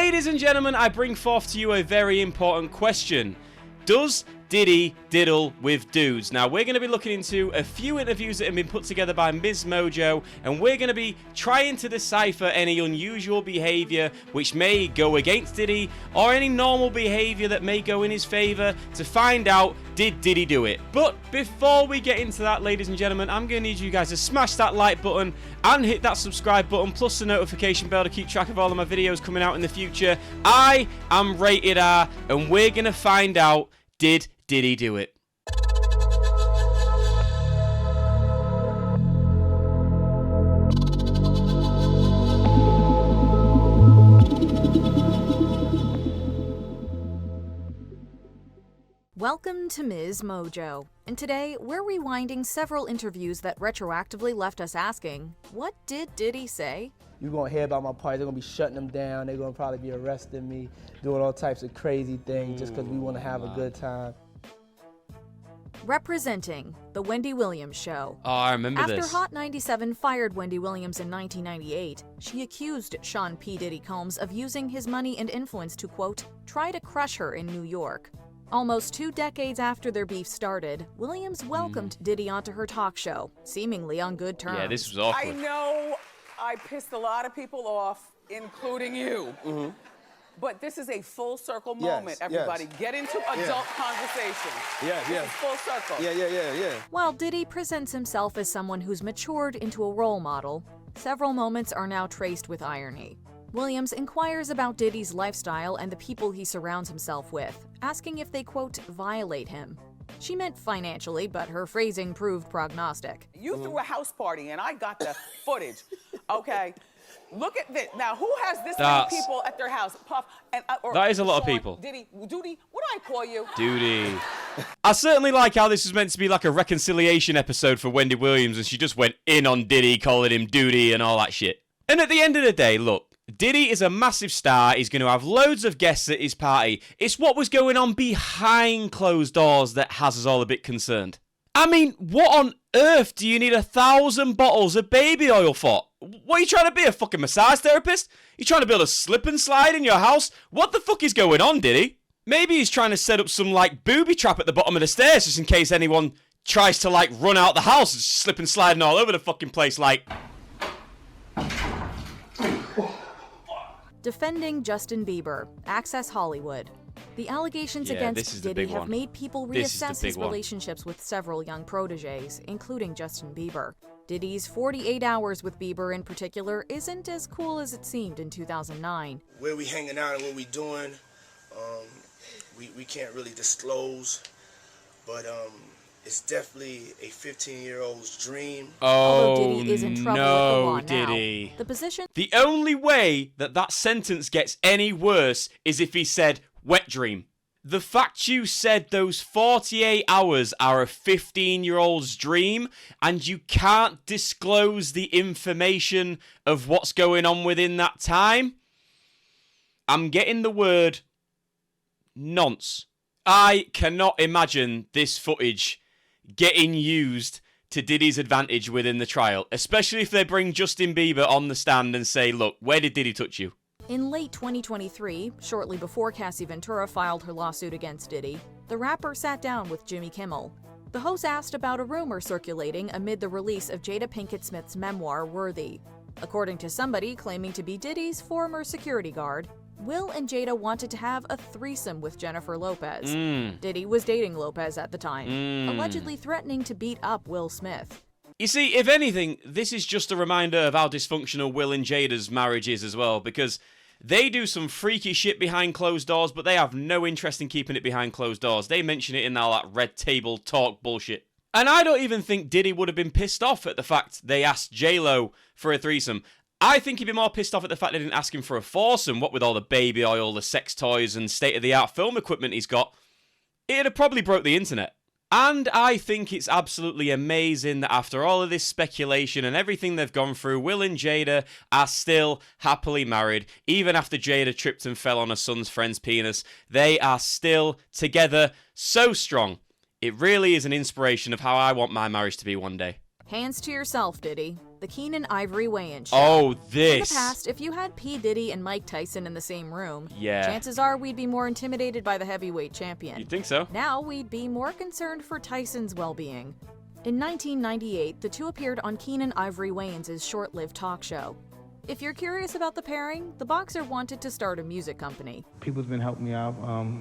Ladies and gentlemen, I bring forth to you a very important question. Does Diddy diddle with dudes? Now, we're going to be looking into a few interviews that have been put together by Ms. Mojo, and we're going to be trying to decipher any unusual behaviour which may go against Diddy, or any normal behaviour that may go in his favour, to find out, did Diddy do it? But before we get into that, ladies and gentlemen, I'm going to need you guys to smash that like button and hit that subscribe button, plus the notification bell to keep track of all of my videos coming out in the future. I am RatedR, and we're going to find out, did Diddy do it? Welcome to Ms. Mojo, and today we're rewinding several interviews that retroactively left us asking, what did Diddy say? You're gonna hear about my party, they're gonna be shutting them down, they're gonna probably be arresting me, doing all types of crazy things just because we wanna have a good time. Representing The Wendy Williams Show. Oh, I remember this. After Hot 97 fired Wendy Williams in 1998, she accused Sean P. Diddy Combs of using his money and influence to, quote, try to crush her in New York. Almost 2 decades after their beef started, Williams welcomed Diddy onto her talk show, seemingly on good terms. Yeah, this was awkward. I know I pissed a lot of people off, including you. Mm-hmm. But this is a full circle moment, everybody. Yes. Get into adult conversation. This is full circle. Yeah. While Diddy presents himself as someone who's matured into a role model, several moments are now traced with irony. Williams inquires about Diddy's lifestyle and the people he surrounds himself with, asking if they, quote, violate him. She meant financially, but her phrasing proved prognostic. You threw a house party and I got the footage, okay? Look at this. Now, who has this many people at their house? Puff and that is a lot of Sean, people. Diddy, what do I call you? Duty. I certainly like how this was meant to be like a reconciliation episode for Wendy Williams, and she just went in on Diddy, calling him Duty and all that shit. And at the end of the day, look, Diddy is a massive star. He's going to have loads of guests at his party. It's what was going on behind closed doors that has us all a bit concerned. I mean, what on earth do you need 1,000 bottles of baby oil for? What are you trying to be, a fucking massage therapist? You trying to build a slip and slide in your house? What the fuck is going on, Diddy? Maybe he's trying to set up some, like, booby trap at the bottom of the stairs just in case anyone tries to, like, run out the house and slip and sliding all over the fucking place, like... Defending Justin Bieber, Access Hollywood. The allegations against Diddy have made people reassess his relationships with several young proteges, including Justin Bieber. Diddy's 48 hours with Bieber in particular isn't as cool as it seemed in 2009. Where we hanging out and what we doing, we can't really disclose, but it's definitely a 15-year-old's dream. Although Diddy is in trouble with the law now, Diddy. the position... The only way that sentence gets any worse is if he said, wet dream. The fact you said those 48 hours are a 15-year-old's dream, and you can't disclose the information of what's going on within that time, I'm getting the word nonce. I cannot imagine this footage getting used to Diddy's advantage within the trial, especially if they bring Justin Bieber on the stand and say, look, where did Diddy touch you? In late 2023, shortly before Cassie Ventura filed her lawsuit against Diddy, the rapper sat down with Jimmy Kimmel. The host asked about a rumor circulating amid the release of Jada Pinkett Smith's memoir, Worthy. According to somebody claiming to be Diddy's former security guard, Will and Jada wanted to have a threesome with Jennifer Lopez. Diddy was dating Lopez at the time, allegedly threatening to beat up Will Smith. You see, if anything, this is just a reminder of how dysfunctional Will and Jada's marriage is as well, because they do some freaky shit behind closed doors, but they have no interest in keeping it behind closed doors. They mention it in all that red table talk bullshit. And I don't even think Diddy would have been pissed off at the fact they asked J-Lo for a threesome. I think he'd be more pissed off at the fact they didn't ask him for a foursome, what with all the baby oil, the sex toys, and state-of-the-art film equipment he's got. It'd have probably broke the internet. And I think it's absolutely amazing that after all of this speculation and everything they've gone through, Will and Jada are still happily married. Even after Jada tripped and fell on her son's friend's penis, they are still together, so strong. It really is an inspiration of how I want my marriage to be one day. Hands to yourself, Diddy. The Keenan Ivory weigh-in show. Oh, In the this. past, if you had P. Diddy and Mike Tyson in the same room, Yeah. chances are we'd be more intimidated by the heavyweight champion. You'd think so? Now we'd be more concerned for Tyson's well-being. In 1998, the two appeared on Keenan Ivory Wayans' short-lived talk show. If you're curious about the pairing, the boxer wanted to start a music company. People's been helping me out.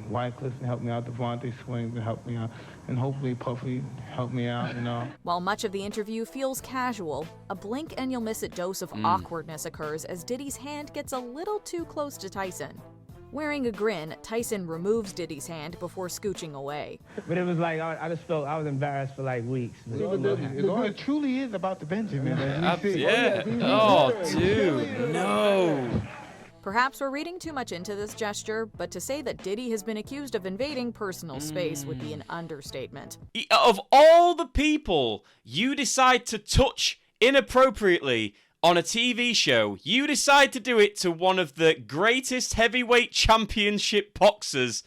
Wycliffe helped me out. Devontae Swing been helping me out. And hopefully Puffy helped me out, you know. While much of the interview feels casual, a blink and you'll miss it dose of awkwardness occurs as Diddy's hand gets a little too close to Tyson. Wearing a grin, Tyson removes Diddy's hand before scooching away. But it was like, I just felt I was embarrassed for like weeks. It truly is about the Benjamin. Yeah. Oh, dude. No. Perhaps we're reading too much into this gesture, but to say that Diddy has been accused of invading personal space would be an understatement. Of all the people you decide to touch inappropriately on a TV show, you decide to do it to one of the greatest heavyweight championship boxers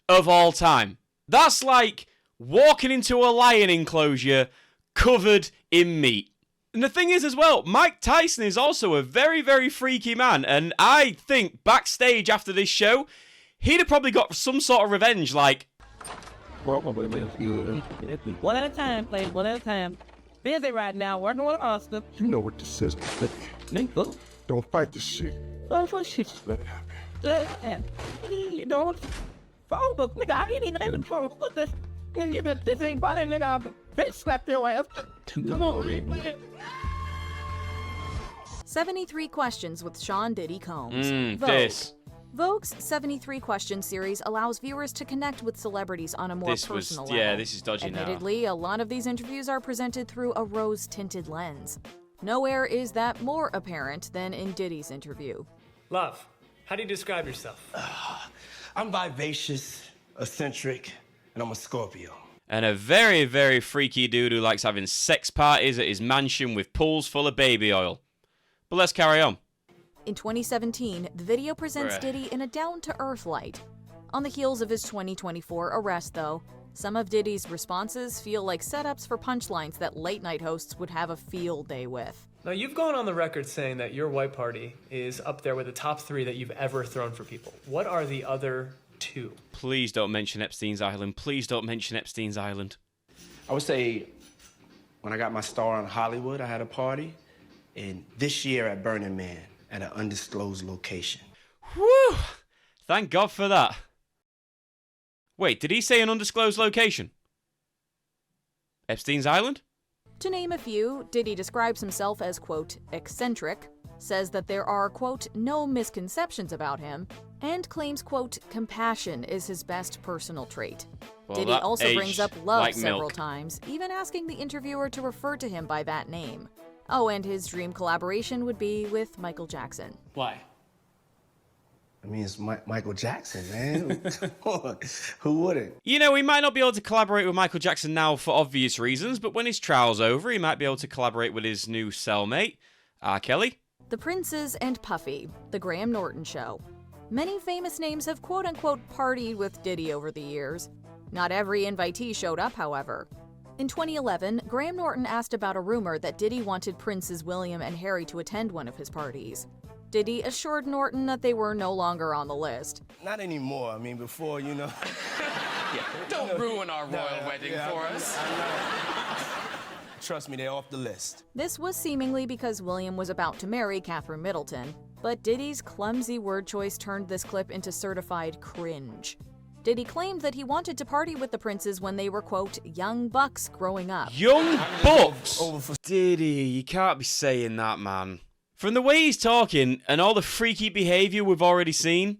of all time. That's like walking into a lion enclosure covered in meat. And the thing is as well, Mike Tyson is also a very, very freaky man, and I think backstage after this show, he'd have probably got some sort of revenge, like... One at a time, play one at a time. Busy right now, working with Austin. You know what this is. Nigga. Don't fight this shit. Oh, for shit. Let it happen. Let it happen. You don't. Phone book, nigga. I ain't even in the phone book. This ain't body, nigga. I'll bitch slap your ass. Come on, man. 73 Questions with Sean Diddy Combs. Vogue. This. Vogue's 73 Questions series allows viewers to connect with celebrities on a more personal level. Yeah, this is dodgy now. Admittedly, a lot of these interviews are presented through a rose-tinted lens. Nowhere is that more apparent than in Diddy's interview. Love, how do you describe yourself? I'm vivacious, eccentric, and I'm a Scorpio. And a very, very freaky dude who likes having sex parties at his mansion with pools full of baby oil. But let's carry on. In 2017, the video presents Diddy in a down-to-earth light. On the heels of his 2024 arrest, though, some of Diddy's responses feel like setups for punchlines that late-night hosts would have a field day with. Now, you've gone on the record saying that your white party is up there with the top 3 that you've ever thrown for people. What are the other 2? Please don't mention Epstein's Island. Please don't mention Epstein's Island. I would say when I got my star on Hollywood, I had a party. And this year at Burning Man, at an undisclosed location. Whew! Thank God for that. Wait, did he say an undisclosed location? Epstein's Island? To name a few, Diddy describes himself as, quote, eccentric, says that there are, quote, no misconceptions about him, and claims, quote, compassion is his best personal trait. Well, Diddy also brings up love like several milk. times, even asking the interviewer to refer to him by that name. Oh, and his dream collaboration would be with Michael Jackson. Why? I mean, it's Michael Jackson, man. Who wouldn't? You know, he might not be able to collaborate with Michael Jackson now for obvious reasons, but when his trial's over, he might be able to collaborate with his new cellmate, R. Kelly. The Princes and Puffy, The Graham Norton Show. Many famous names have quote-unquote partied with Diddy over the years. Not every invitee showed up, however. In 2011, Graham Norton asked about a rumor that Diddy wanted Princes William and Harry to attend one of his parties. Diddy assured Norton that they were no longer on the list. Not anymore. I mean, before, you know. Don't ruin our royal wedding for us. Trust me, they're off the list. This was seemingly because William was about to marry Catherine Middleton, but Diddy's clumsy word choice turned this clip into certified cringe. Diddy claimed that he wanted to party with the princes when they were, quote, young bucks growing up. Young bucks? Diddy, you can't be saying that, man. From the way he's talking and all the freaky behaviour we've already seen,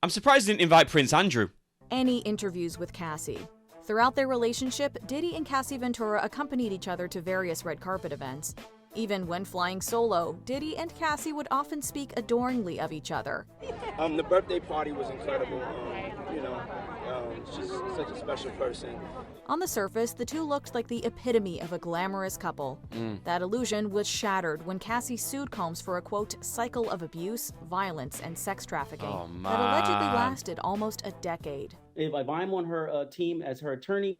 I'm surprised he didn't invite Prince Andrew. Any interviews with Cassie. Throughout their relationship, Diddy and Cassie Ventura accompanied each other to various red carpet events. Even when flying solo, Diddy and Cassie would often speak adoringly of each other. The birthday party was incredible. She's such a special person. On the surface, the two looked like the epitome of a glamorous couple. That illusion was shattered when Cassie sued Combs for a, quote, cycle of abuse, violence, and sex trafficking that allegedly lasted almost a decade. If I'm on her team as her attorney,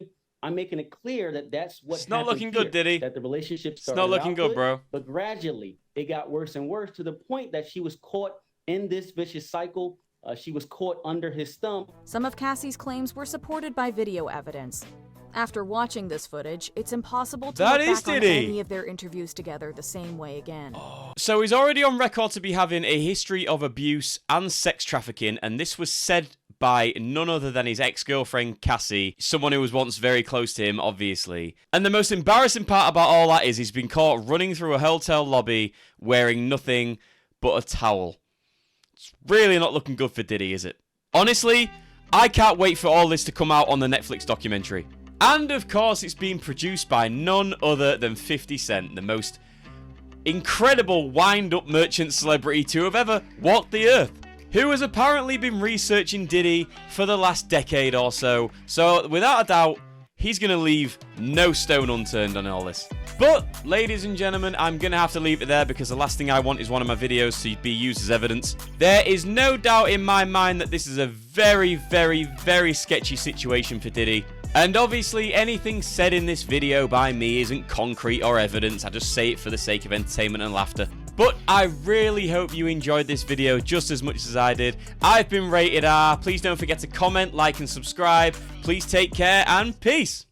I'm making it clear that that's what It's not looking good, Diddy. That the relationship started It's not looking good, bro. But gradually, it got worse and worse to the point that she was caught in this vicious cycle. She was caught under his thumb. Some of Cassie's claims were supported by video evidence. After watching this footage, it's impossible to look back on any of their interviews together the same way again. So he's already on record to be having a history of abuse and sex trafficking, and this was said by none other than his ex-girlfriend, Cassie, someone who was once very close to him, obviously. And the most embarrassing part about all that is he's been caught running through a hotel lobby wearing nothing but a towel. It's really not looking good for Diddy, is it? Honestly, I can't wait for all this to come out on the Netflix documentary. And of course, it's being produced by none other than 50 Cent, the most incredible wind-up merchant celebrity to have ever walked the earth, who has apparently been researching Diddy for the last decade or so. So, without a doubt, he's going to leave no stone unturned on all this. But, ladies and gentlemen, I'm going to have to leave it there because the last thing I want is one of my videos to be used as evidence. There is no doubt in my mind that this is a very, very, very sketchy situation for Diddy. And obviously, anything said in this video by me isn't concrete or evidence. I just say it for the sake of entertainment and laughter. But I really hope you enjoyed this video just as much as I did. I've been RatedR. Please don't forget to comment, like, and subscribe. Please take care, and peace.